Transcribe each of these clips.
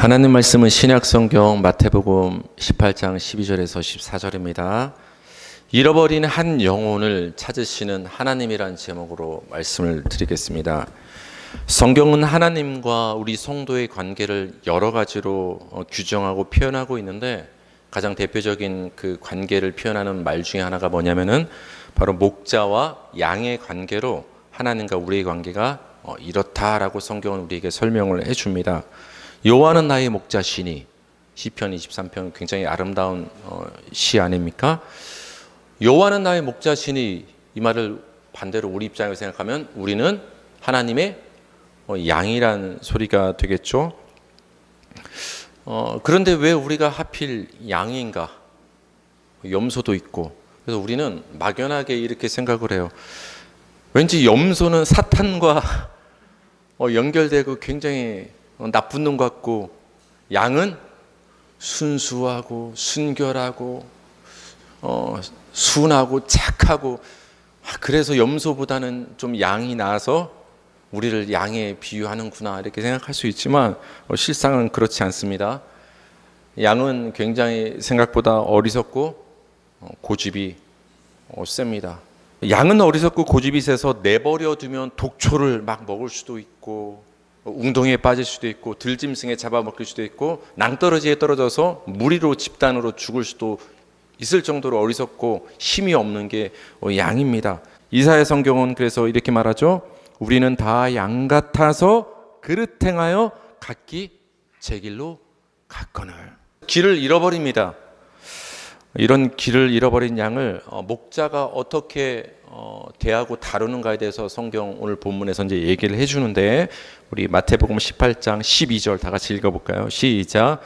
하나님 말씀은 신약성경 마태복음 18장 12절에서 14절입니다. 잃어버린 한 영혼을 찾으시는 하나님이란 제목으로 말씀을 드리겠습니다. 성경은 하나님과 우리 성도의 관계를 여러 가지로 규정하고 표현하고 있는데, 가장 대표적인 그 관계를 표현하는 말 중에 하나가 뭐냐면은 바로 목자와 양의 관계로 하나님과 우리의 관계가 이렇다라고 성경은 우리에게 설명을 해줍니다. 여호와는 나의 목자시니, 시편 23편 굉장히 아름다운 시 아닙니까? 여호와는 나의 목자시니, 이 말을 반대로 우리 입장에서 생각하면 우리는 하나님의 양이란 소리가 되겠죠. 그런데 왜 우리가 하필 양인가? 염소도 있고. 그래서 우리는 막연하게 이렇게 생각을 해요. 왠지 염소는 사탄과 연결되고 굉장히 나쁜 놈 같고, 양은 순수하고 순결하고 순하고 착하고, 그래서 염소보다는 좀 양이 나아서 우리를 양에 비유하는구나 이렇게 생각할 수 있지만 실상은 그렇지 않습니다. 양은 굉장히 생각보다 어리석고 고집이 셉니다. 양은 어리석고 고집이 세서 내버려 두면 독초를 막 먹을 수도 있고, 웅덩이에 빠질 수도 있고, 들짐승에 잡아먹힐 수도 있고, 낭떠러지에 떨어져서 무리로 집단으로 죽을 수도 있을 정도로 어리석고 힘이 없는 게 양입니다. 이사야 성경은 그래서 이렇게 말하죠. 우리는 다 양 같아서 그릇 행하여 각기 제 길로 갔거늘. 길을 잃어버립니다. 이런 길을 잃어버린 양을 목자가 어떻게 대하고 다루는가에 대해서 성경 오늘 본문에서 이제 얘기를 해주는데, 우리 마태복음 18장 12절 다 같이 읽어볼까요? 시작.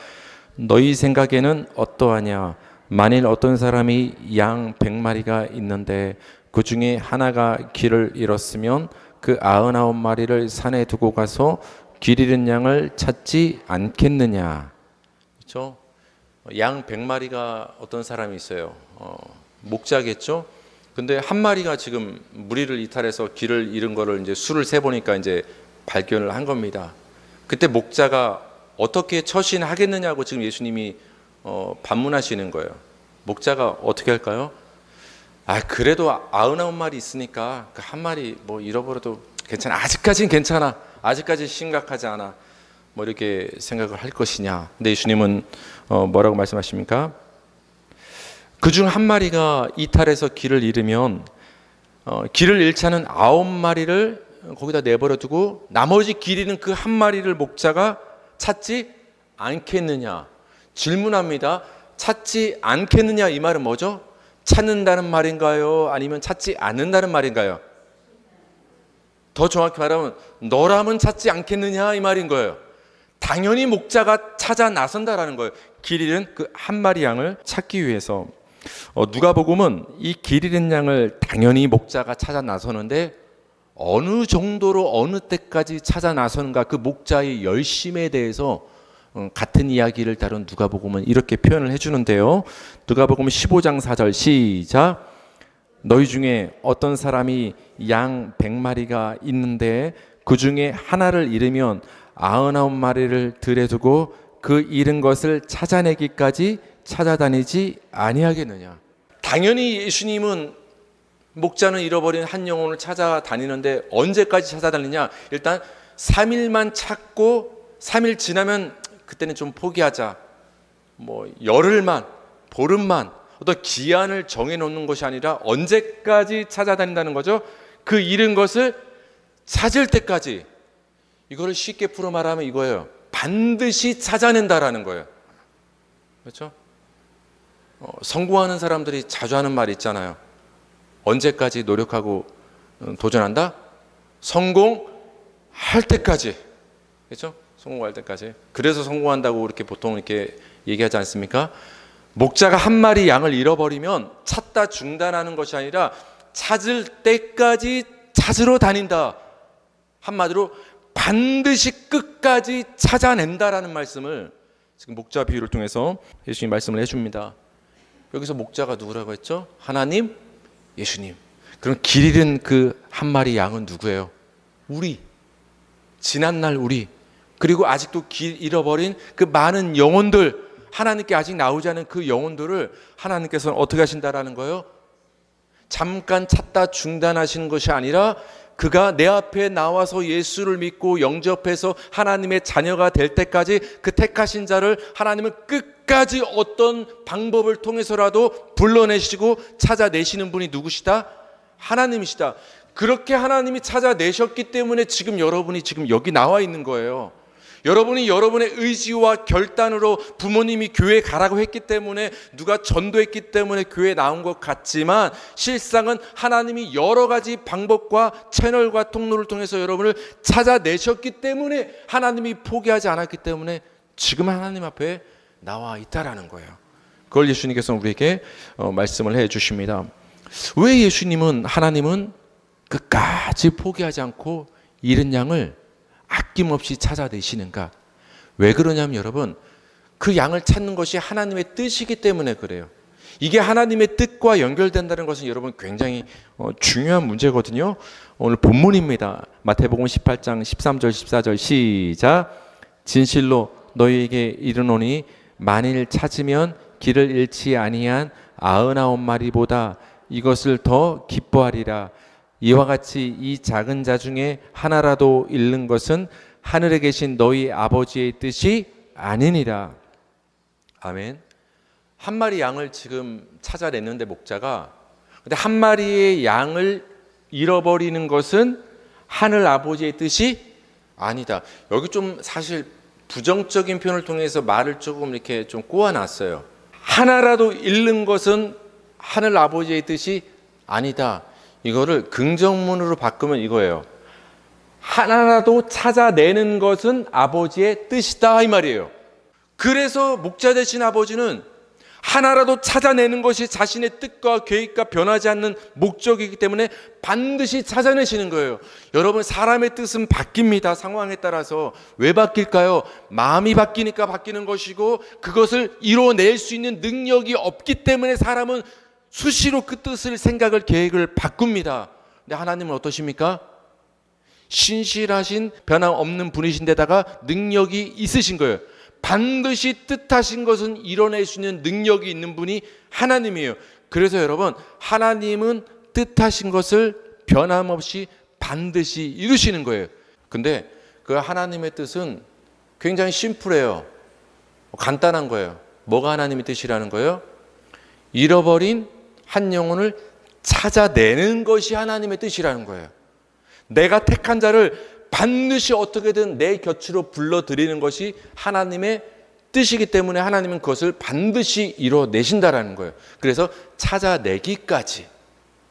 너희 생각에는 어떠하냐? 만일 어떤 사람이 양 100마리가 있는데 그 중에 하나가 길을 잃었으면 그 99마리를 산에 두고 가서 길 잃은 양을 찾지 않겠느냐? 그렇죠? 양 100마리가 어떤 사람이 있어요. 목자겠죠? 근데 한 마리가 지금 무리를 이탈해서 길을 잃은 거를 이제 수를 세 보니까 이제 발견을 한 겁니다. 그때 목자가 어떻게 처신하겠느냐고 지금 예수님이 반문하시는 거예요. 목자가 어떻게 할까요? 그래도 99마리 있으니까 그 한 마리 뭐 잃어버려도 괜찮아. 아직까지는 괜찮아. 아직까지 심각하지 않아. 뭐 이렇게 생각을 할 것이냐. 근데 예수님은 뭐라고 말씀하십니까? 그중 한 마리가 이탈해서 길을 잃으면 길을 잃지 않은 9마리를 거기다 내버려 두고 나머지 길 잃은 그 한 마리를 목자가 찾지 않겠느냐. 질문합니다. 찾지 않겠느냐, 이 말은 뭐죠? 찾는다는 말인가요? 아니면 찾지 않는다는 말인가요? 더 정확히 말하면 너라면 찾지 않겠느냐, 이 말인 거예요. 당연히 목자가 찾아 나선다라는 거예요. 길 잃은 그 한 마리 양을 찾기 위해서. 누가복음은 이 길 잃은 양을 당연히 목자가 찾아 나서는데 어느 정도로 어느 때까지 찾아 나서는가, 그 목자의 열심에 대해서 같은 이야기를 다룬 누가복음은 이렇게 표현을 해주는데요. 누가복음 15장 4절 시작. 너희 중에 어떤 사람이 양 100마리가 있는데 그 중에 하나를 잃으면 99마리를 들에 두고 그 잃은 것을 찾아내기까지 찾아다니지 아니하겠느냐. 당연히 예수님은 목자는 잃어버린 한 영혼을 찾아다니는데 언제까지 찾아다니냐. 일단 3일만 찾고 3일 지나면 그때는 좀 포기하자. 뭐 열흘만, 보름만, 어떤 기한을 정해놓는 것이 아니라 언제까지 찾아다닌다는 거죠. 그 잃은 것을 찾을 때까지. 이거를 쉽게 풀어 말하면 이거예요. 반드시 찾아낸다라는 거예요. 그렇죠? 성공하는 사람들이 자주 하는 말이 있잖아요. 언제까지 노력하고 도전한다? 성공할 때까지. 그렇죠? 성공할 때까지. 그래서 성공한다고 이렇게 보통 이렇게 얘기하지 않습니까? 목자가 한 마리 양을 잃어버리면 찾다 중단하는 것이 아니라 찾을 때까지 찾으러 다닌다. 한마디로 반드시 끝까지 찾아낸다라는 말씀을 지금 목자 비유를 통해서 예수님이 말씀을 해줍니다. 여기서 목자가 누구라고 했죠? 하나님, 예수님. 그럼 길 잃은 그 한 마리 양은 누구예요? 우리. 지난날 우리. 그리고 아직도 길 잃어버린 그 많은 영혼들, 하나님께 아직 나오지 않은 그 영혼들을 하나님께서는 어떻게 하신다라는 거예요? 잠깐 찾다 중단하시는 것이 아니라 그가 내 앞에 나와서 예수를 믿고 영접해서 하나님의 자녀가 될 때까지 그 택하신 자를 하나님은 끝까지 어떤 방법을 통해서라도 불러내시고 찾아내시는 분이 누구시다? 하나님이시다. 그렇게 하나님이 찾아내셨기 때문에 지금 여러분이 지금 여기 나와 있는 거예요. 여러분이 여러분의 의지와 결단으로 부모님이 교회 가라고 했기 때문에, 누가 전도했기 때문에 교회 나온 것 같지만 실상은 하나님이 여러 가지 방법과 채널과 통로를 통해서 여러분을 찾아내셨기 때문에, 하나님이 포기하지 않았기 때문에 지금 하나님 앞에 나와 있다라는 거예요. 그걸 예수님께서 우리에게 말씀을 해 주십니다. 왜 예수님은, 하나님은 끝까지 포기하지 않고 잃은 양을 아낌없이 찾아내시는가? 왜 그러냐면 여러분, 그 양을 찾는 것이 하나님의 뜻이기 때문에 그래요. 이게 하나님의 뜻과 연결된다는 것은 여러분 굉장히 중요한 문제거든요. 오늘 본문입니다. 마태복음 18장 13절 14절 시작. 진실로 너희에게 이르노니 만일 찾으면 길을 잃지 아니한 99마리보다 이것을 더 기뻐하리라. 이와 같이 이 작은 자 중에 하나라도 잃는 것은 하늘에 계신 너희 아버지의 뜻이 아니니라. 아멘. 한 마리 양을 지금 찾아냈는데 목자가, 근데 한 마리의 양을 잃어버리는 것은 하늘 아버지의 뜻이 아니다. 여기 좀 사실 부정적인 표현을 통해서 말을 조금 이렇게 좀 꼬아놨어요. 하나라도 잃는 것은 하늘 아버지의 뜻이 아니다. 이거를 긍정문으로 바꾸면 이거예요. 하나라도 찾아내는 것은 아버지의 뜻이다, 이 말이에요. 그래서 목자 되신 아버지는 하나라도 찾아내는 것이 자신의 뜻과 계획과 변하지 않는 목적이기 때문에 반드시 찾아내시는 거예요. 여러분, 사람의 뜻은 바뀝니다. 상황에 따라서. 왜 바뀔까요? 마음이 바뀌니까 바뀌는 것이고, 그것을 이뤄낼 수 있는 능력이 없기 때문에 사람은 수시로 그 뜻을, 생각을, 계획을 바꿉니다. 근데 하나님은 어떠십니까? 신실하신 변함없는 분이신데다가 능력이 있으신 거예요. 반드시 뜻하신 것은 이뤄낼 수 있는 능력이 있는 분이 하나님이에요. 그래서 여러분, 하나님은 뜻하신 것을 변함없이 반드시 이루시는 거예요. 근데 그 하나님의 뜻은 굉장히 심플해요. 간단한 거예요. 뭐가 하나님의 뜻이라는 거예요? 잃어버린 한 영혼을 찾아내는 것이 하나님의 뜻이라는 거예요. 내가 택한 자를 반드시 어떻게든 내 곁으로 불러들이는 것이 하나님의 뜻이기 때문에 하나님은 그것을 반드시 이뤄내신다라는 거예요. 그래서 찾아내기까지.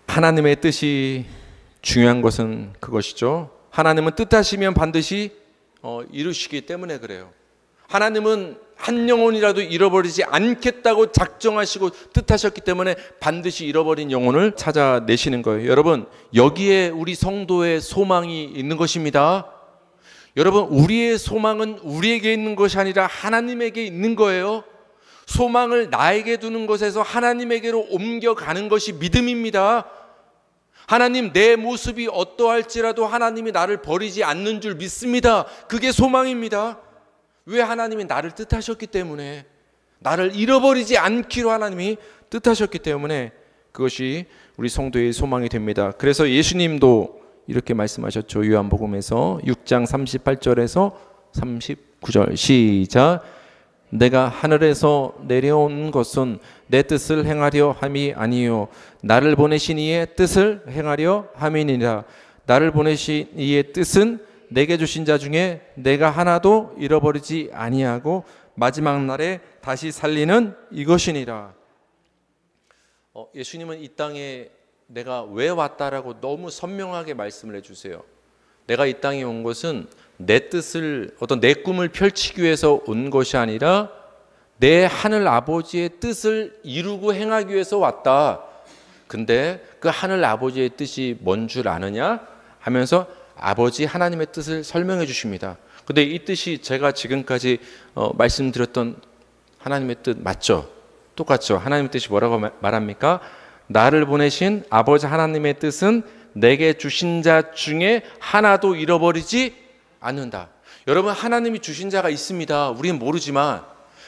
하나님의 뜻이 중요한 것은 그것이죠. 하나님은 뜻하시면 반드시 이루시기 때문에 그래요. 하나님은 한 영혼이라도 잃어버리지 않겠다고 작정하시고 뜻하셨기 때문에 반드시 잃어버린 영혼을 찾아내시는 거예요. 여러분, 여기에 우리 성도의 소망이 있는 것입니다. 여러분, 우리의 소망은 우리에게 있는 것이 아니라 하나님에게 있는 거예요. 소망을 나에게 두는 것에서 하나님에게로 옮겨가는 것이 믿음입니다. 하나님, 내 모습이 어떠할지라도 하나님이 나를 버리지 않는 줄 믿습니다. 그게 소망입니다. 왜? 하나님이 나를 뜻하셨기 때문에, 나를 잃어버리지 않기로 하나님이 뜻하셨기 때문에 그것이 우리 성도의 소망이 됩니다. 그래서 예수님도 이렇게 말씀하셨죠. 요한복음에서 6장 38절에서 39절 시작. 내가 하늘에서 내려온 것은 내 뜻을 행하려 함이 아니요 나를 보내신 이의 뜻을 행하려 함이니라. 나를 보내신 이의 뜻은 내게 주신 자 중에 내가 하나도 잃어버리지 아니하고 마지막 날에 다시 살리는 이것이니라. 예수님은 이 땅에 내가 왜 왔다라고 너무 선명하게 말씀을 해주세요. 내가 이 땅에 온 것은 내 뜻을, 어떤 내 꿈을 펼치기 위해서 온 것이 아니라 내 하늘 아버지의 뜻을 이루고 행하기 위해서 왔다. 근데 그 하늘 아버지의 뜻이 뭔 줄 아느냐 하면서 아버지 하나님의 뜻을 설명해 주십니다. 근데 이 뜻이 제가 지금까지 말씀드렸던 하나님의 뜻 맞죠? 똑같죠? 하나님의 뜻이 뭐라고 말합니까? 나를 보내신 아버지 하나님의 뜻은 내게 주신 자 중에 하나도 잃어버리지 않는다. 여러분, 하나님이 주신 자가 있습니다. 우리는 모르지만,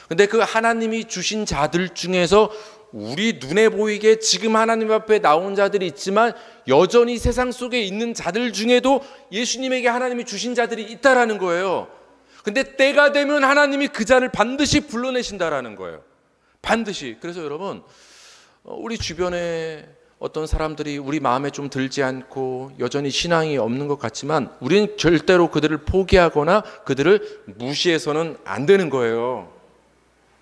근데 그 하나님이 주신 자들 중에서 우리 눈에 보이게 지금 하나님 앞에 나온 자들이 있지만 여전히 세상 속에 있는 자들 중에도 예수님에게 하나님이 주신 자들이 있다라는 거예요. 근데 때가 되면 하나님이 그 자를 반드시 불러내신다라는 거예요. 반드시. 그래서 여러분, 우리 주변에 어떤 사람들이 우리 마음에 좀 들지 않고 여전히 신앙이 없는 것 같지만 우리는 절대로 그들을 포기하거나 그들을 무시해서는 안 되는 거예요.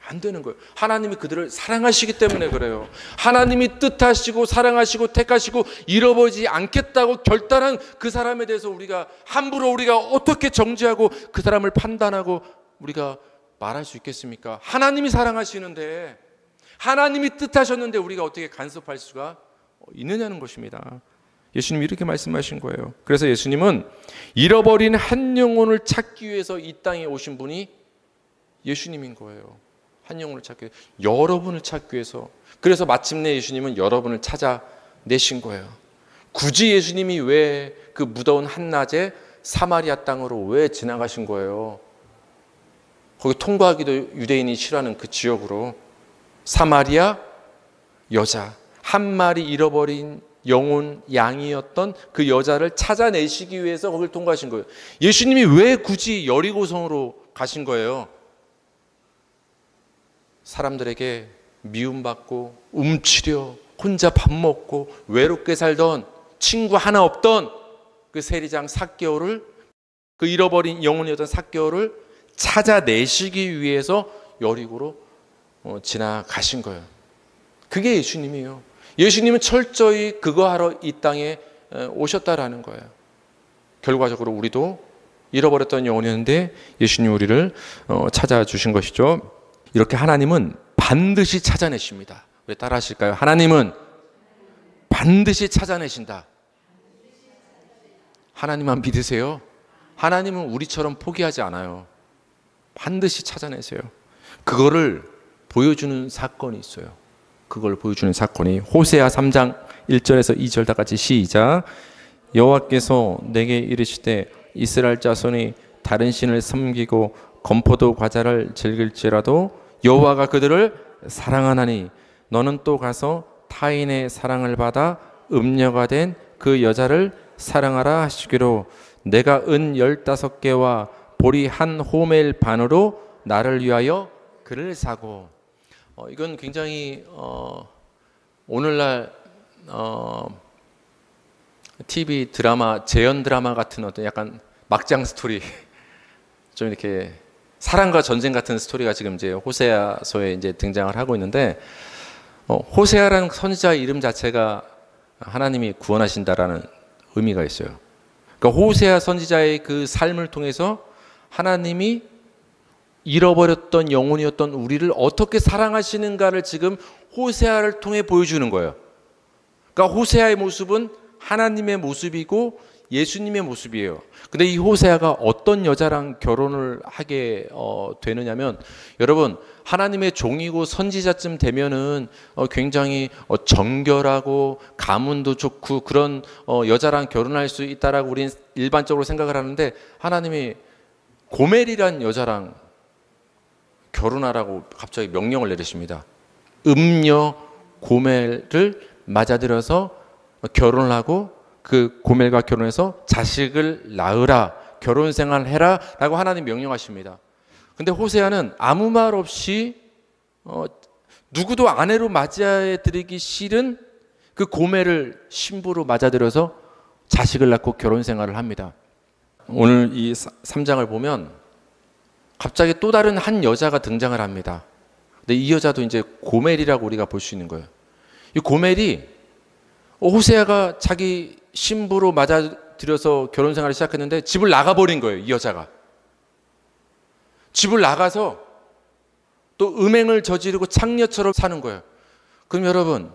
안 되는 거예요. 하나님이 그들을 사랑하시기 때문에 그래요. 하나님이 뜻하시고 사랑하시고 택하시고 잃어버리지 않겠다고 결단한 그 사람에 대해서 우리가 함부로 우리가 어떻게 정죄하고 그 사람을 판단하고 우리가 말할 수 있겠습니까? 하나님이 사랑하시는데, 하나님이 뜻하셨는데 우리가 어떻게 간섭할 수가 있느냐는 것입니다. 예수님이 이렇게 말씀하신 거예요. 그래서 예수님은 잃어버린 한 영혼을 찾기 위해서 이 땅에 오신 분이 예수님인 거예요. 한 영혼을 찾기 위해서, 여러분을 찾기 위해서. 그래서 마침내 예수님은 여러분을 찾아내신 거예요. 굳이 예수님이 왜 그 무더운 한낮에 사마리아 땅으로 왜 지나가신 거예요? 거기 통과하기도 유대인이 싫어하는 그 지역으로. 사마리아 여자, 한 마리 잃어버린 영혼 양이었던 그 여자를 찾아내시기 위해서 거기를 통과하신 거예요. 예수님이 왜 굳이 여리고성으로 가신 거예요? 사람들에게 미움받고 움츠려 혼자 밥 먹고 외롭게 살던, 친구 하나 없던 그 세리장 삭개오를, 그 잃어버린 영혼이었던 삭개오를 찾아내시기 위해서 여리고로 지나가신 거예요. 그게 예수님이에요. 예수님은 철저히 그거 하러 이 땅에 오셨다라는 거예요. 결과적으로 우리도 잃어버렸던 영혼이었는데 예수님 우리를 찾아주신 것이죠. 이렇게 하나님은 반드시 찾아내십니다. 왜 따라 하실까요? 하나님은 반드시 찾아내신다. 하나님만 믿으세요. 하나님은 우리처럼 포기하지 않아요. 반드시 찾아내세요. 그거를 보여주는 사건이 있어요. 그걸 보여주는 사건이 호세아 3장 1절에서 2절 다 같이 시작. 여호와께서 내게 이르시되 이스라엘 자손이 다른 신을 섬기고 건포도 과자를 즐길지라도 여호와가 그들을 사랑하나니 너는 또 가서 타인의 사랑을 받아 음녀가 된 그 여자를 사랑하라 하시기로 내가 은 15개와 보리 한 호멜 반으로 나를 위하여 그를 사고. 이건 굉장히 오늘날 TV 드라마, 재연 드라마 같은 어떤 약간 막장 스토리, 좀 이렇게 사랑과 전쟁 같은 스토리가 지금 이제 호세아서에 이제 등장을 하고 있는데, 호세아라는 선지자 이름 자체가 하나님이 구원하신다라는 의미가 있어요. 그러니까 호세아 선지자의 그 삶을 통해서 하나님이 잃어버렸던 영혼이었던 우리를 어떻게 사랑하시는가를 지금 호세아를 통해 보여주는 거예요. 그러니까 호세아의 모습은 하나님의 모습이고 예수님의 모습이에요. 근데 이 호세아가 어떤 여자랑 결혼을 하게 되느냐면, 여러분, 하나님의 종이고 선지자쯤 되면은 굉장히 정결하고 가문도 좋고 그런 여자랑 결혼할 수 있다라고 우리는 일반적으로 생각을 하는데, 하나님이 고멜이란 여자랑 결혼하라고 갑자기 명령을 내리십니다. 음녀 고멜을 맞아들여서 결혼을 하고 그 고멜과 결혼해서 자식을 낳으라, 결혼 생활을 해라 라고 하나님 명령하십니다. 근데 호세아는 아무 말 없이 누구도 아내로 맞이해드리기 싫은 그 고멜을 신부로 맞아들여서 자식을 낳고 결혼 생활을 합니다. 오늘 이 3장을 보면 갑자기 또 다른 한 여자가 등장을 합니다. 근데 이 여자도 이제 고멜이라고 우리가 볼 수 있는 거예요. 이 고멜이 호세아가 자기 신부로 맞아들여서 결혼 생활을 시작했는데 집을 나가버린 거예요. 이 여자가 집을 나가서 또 음행을 저지르고 창녀처럼 사는 거예요. 그럼 여러분,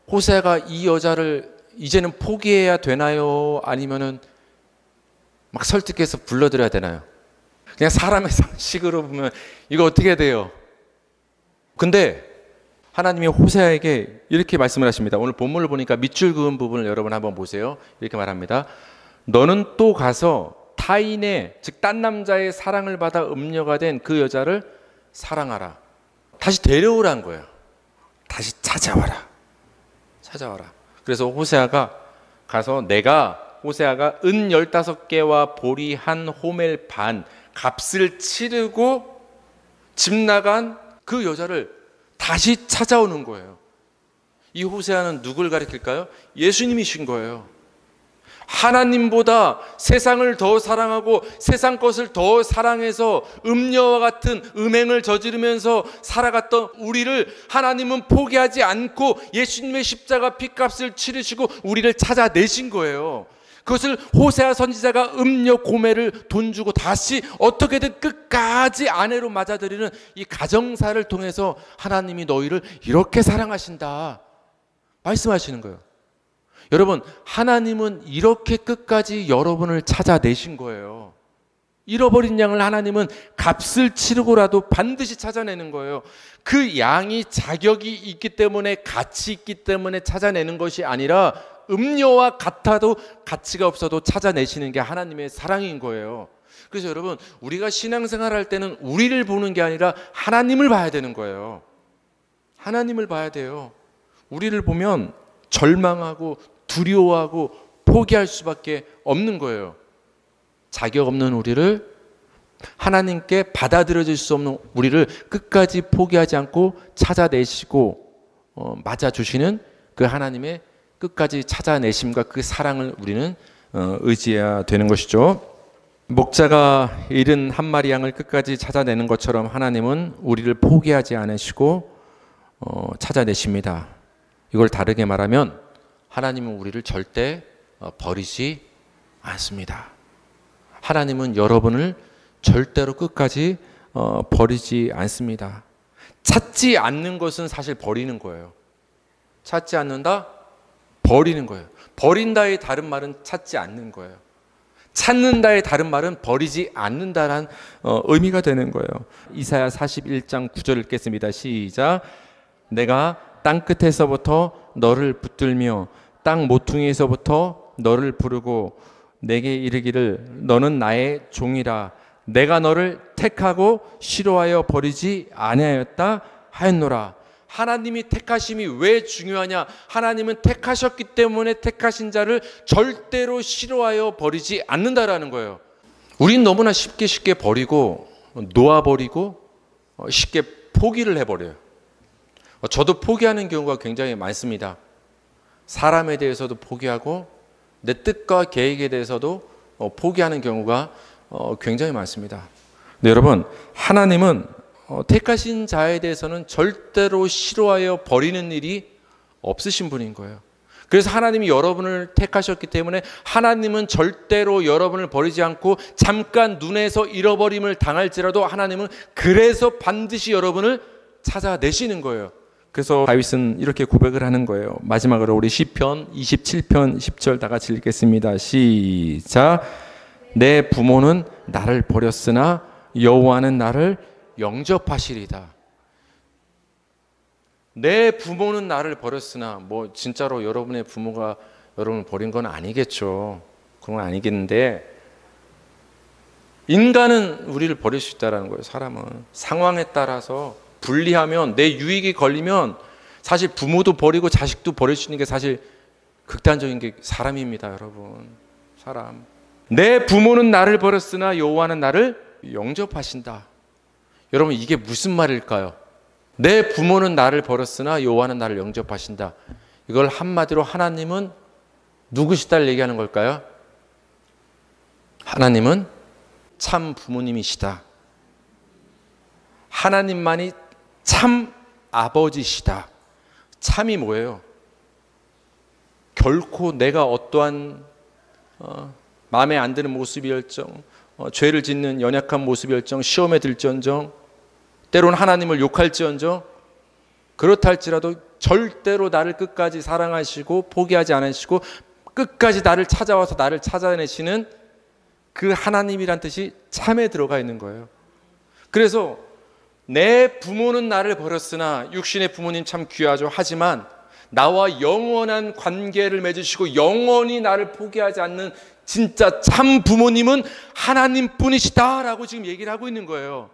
호세아가 이 여자를 이제는 포기해야 되나요? 아니면은 막 설득해서 불러들여야 되나요? 그냥 사람의 상식으로 보면 이거 어떻게 돼요? 근데 하나님이 호세아에게 이렇게 말씀을 하십니다. 오늘 본문을 보니까 밑줄 그은 부분을 여러분 한번 보세요. 이렇게 말합니다. 너는 또 가서 타인의, 즉 딴 남자의 사랑을 받아 음녀가 된 그 여자를 사랑하라. 다시 데려오라는 거예요. 다시 찾아와라. 그래서 호세아가 가서 호세아가 은 15개와 보리 한 호멜 반 값을 치르고 집 나간 그 여자를 다시 찾아오는 거예요. 이 호세아는 누굴 가리킬까요? 예수님이신 거예요. 하나님보다 세상을 더 사랑하고 세상 것을 더 사랑해서 음녀와 같은 음행을 저지르면서 살아갔던 우리를 하나님은 포기하지 않고 예수님의 십자가 피값을 치르시고 우리를 찾아내신 거예요. 그것을 호세아 선지자가 음녀 고매를 돈 주고 다시 어떻게든 끝까지 아내로 맞아들이는 이 가정사를 통해서 하나님이 너희를 이렇게 사랑하신다 말씀하시는 거예요. 여러분, 하나님은 이렇게 끝까지 여러분을 찾아내신 거예요. 잃어버린 양을 하나님은 값을 치르고라도 반드시 찾아내는 거예요. 그 양이 자격이 있기 때문에, 가치 있기 때문에 찾아내는 것이 아니라 음료와 같아도 가치가 없어도 찾아내시는 게 하나님의 사랑인 거예요. 그래서 여러분, 우리가 신앙생활 할 때는 우리를 보는 게 아니라 하나님을 봐야 되는 거예요. 하나님을 봐야 돼요. 우리를 보면 절망하고 두려워하고 포기할 수밖에 없는 거예요. 자격 없는 우리를, 하나님께 받아들여질 수 없는 우리를 끝까지 포기하지 않고 찾아내시고 맞아주시는 그 하나님의 끝까지 찾아내심과 그 사랑을 우리는 의지해야 되는 것이죠. 목자가 잃은 한 마리 양을 끝까지 찾아내는 것처럼 하나님은 우리를 포기하지 않으시고 찾아내십니다. 이걸 다르게 말하면 하나님은 우리를 절대 버리지 않습니다. 하나님은 여러분을 절대로 끝까지 버리지 않습니다. 찾지 않는 것은 사실 버리는 거예요. 찾지 않는다? 버리는 거예요. 버린다의 다른 말은 찾지 않는 거예요. 찾는다의 다른 말은 버리지 않는다라는 의미가 되는 거예요. 이사야 41장 9절 읽겠습니다. 시작. 내가 땅 끝에서부터 너를 붙들며 땅 모퉁이에서부터 너를 부르고 내게 이르기를 너는 나의 종이라. 내가 너를 택하고 싫어하여 버리지 아니하였다 하였노라. 하나님이 택하심이 왜 중요하냐? 하나님은 택하셨기 때문에 택하신 자를 절대로 싫어하여 버리지 않는다라는 거예요. 우린 너무나 쉽게 버리고 놓아버리고 쉽게 포기를 해버려요. 저도 포기하는 경우가 굉장히 많습니다. 사람에 대해서도 포기하고 내 뜻과 계획에 대해서도 포기하는 경우가 굉장히 많습니다. 근데 여러분, 하나님은 택하신 자에 대해서는 절대로 싫어하여 버리는 일이 없으신 분인 거예요. 그래서 하나님이 여러분을 택하셨기 때문에 하나님은 절대로 여러분을 버리지 않고 잠깐 눈에서 잃어버림을 당할지라도 하나님은 그래서 반드시 여러분을 찾아내시는 거예요. 그래서 다윗은 이렇게 고백을 하는 거예요. 마지막으로 우리 시편 27편 10절 다 같이 읽겠습니다. 시작. 내 부모는 나를 버렸으나 여호와는 나를 영접하시리다. 내 부모는 나를 버렸으나, 뭐 진짜로 여러분의 부모가 여러분을 버린 건 아니겠죠. 그건 아니겠는데 인간은 우리를 버릴 수 있다는 거예요. 사람은 상황에 따라서 분리하면, 내 유익이 걸리면 사실 부모도 버리고 자식도 버릴 수 있는 게 사실 극단적인 게 사람입니다. 여러분, 사람. 내 부모는 나를 버렸으나 여호와는 나를 영접하신다. 여러분, 이게 무슨 말일까요? 내 부모는 나를 버렸으나 여호와는 나를 영접하신다. 이걸 한마디로 하나님은 누구시다를 얘기하는 걸까요? 하나님은 참 부모님이시다. 하나님만이 참 아버지시다. 참이 뭐예요? 결코 내가 어떠한 마음에 안 드는 모습이었정, 죄를 짓는 연약한 모습이었정, 시험에 들지언정, 때로는 하나님을 욕할지언정, 그렇다 할지라도 절대로 나를 끝까지 사랑하시고 포기하지 않으시고 끝까지 나를 찾아와서 나를 찾아내시는 그 하나님이란 뜻이 참에 들어가 있는 거예요. 그래서 내 부모는 나를 버렸으나, 육신의 부모님 참 귀하죠. 하지만 나와 영원한 관계를 맺으시고 영원히 나를 포기하지 않는 진짜 참 부모님은 하나님뿐이시다라고 지금 얘기를 하고 있는 거예요.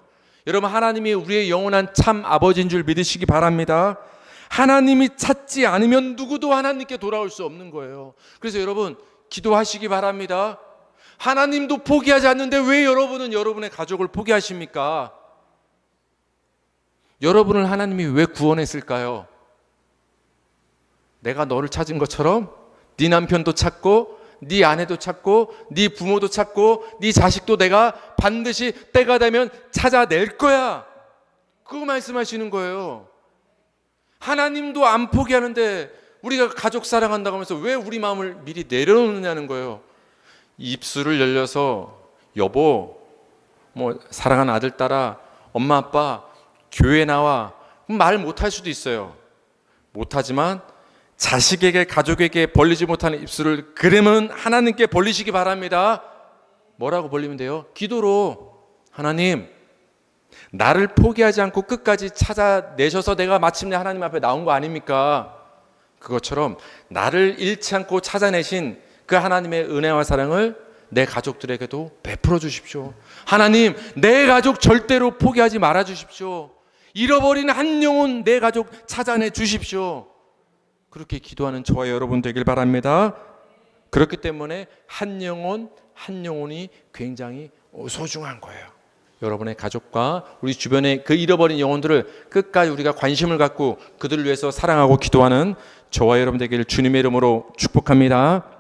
여러분, 하나님이 우리의 영원한 참 아버지인 줄 믿으시기 바랍니다. 하나님이 찾지 않으면 누구도 하나님께 돌아올 수 없는 거예요. 그래서 여러분, 기도하시기 바랍니다. 하나님도 포기하지 않는데 왜 여러분은 여러분의 가족을 포기하십니까? 여러분을 하나님이 왜 구원했을까요? 내가 너를 찾은 것처럼 네 남편도 찾고 네 아내도 찾고 네 부모도 찾고 네 자식도 내가 반드시 때가 되면 찾아낼 거야. 그거 말씀하시는 거예요. 하나님도 안 포기하는데 우리가 가족 사랑한다고 하면서 왜 우리 마음을 미리 내려놓느냐는 거예요. 입술을 열려서 여보, 뭐 사랑하는 아들 딸아, 엄마 아빠 교회 나와, 말 못할 수도 있어요. 못하지만 자식에게 가족에게 벌리지 못하는 입술을 그러면 하나님께 벌리시기 바랍니다. 뭐라고 벌리면 돼요? 기도로. 하나님, 나를 포기하지 않고 끝까지 찾아내셔서 내가 마침내 하나님 앞에 나온 거 아닙니까? 그것처럼 나를 잃지 않고 찾아내신 그 하나님의 은혜와 사랑을 내 가족들에게도 베풀어 주십시오. 하나님, 내 가족 절대로 포기하지 말아 주십시오. 잃어버린 한 영혼 내 가족 찾아내 주십시오. 그렇게 기도하는 저와 여러분 되길 바랍니다. 그렇기 때문에 한 영혼 한 영혼이 굉장히 소중한 거예요. 여러분의 가족과 우리 주변의 그 잃어버린 영혼들을 끝까지 우리가 관심을 갖고 그들을 위해서 사랑하고 기도하는 저와 여러분 되기를 주님의 이름으로 축복합니다.